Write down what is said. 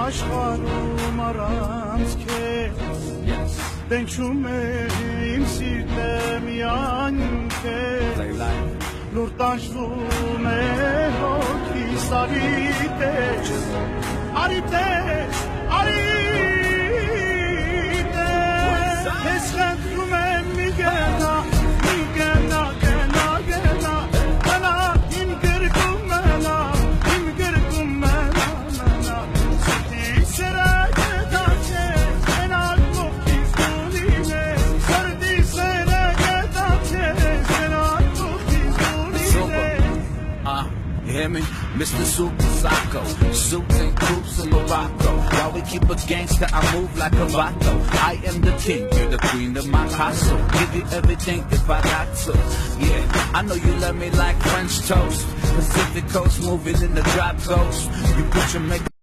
աշխարհում առանց քեզ Դենչում եմ սիրտեմ յանքեր Լուր տանջվում է հոգիս արիտեջ Արիտեջ, արիտեջ Ես խնդրում եմ մի գնա, գնա Մենա, իմ գրկում մենա, իմ գրկում մենա Սրտի սերակը դարձես, մենալ կողքից դունին է Սրտի սերակը դարձես, մենալ կողքից դունին է You hear me? Mr. Super Psycho, suits and coops in Morocco. While we keep a gangster, I move like a vato. I am the king, you're the queen of my castle. Give you everything if I got to. Yeah, I know you love me like French toast. Pacific Coast moving in the drop coast. You put your makeup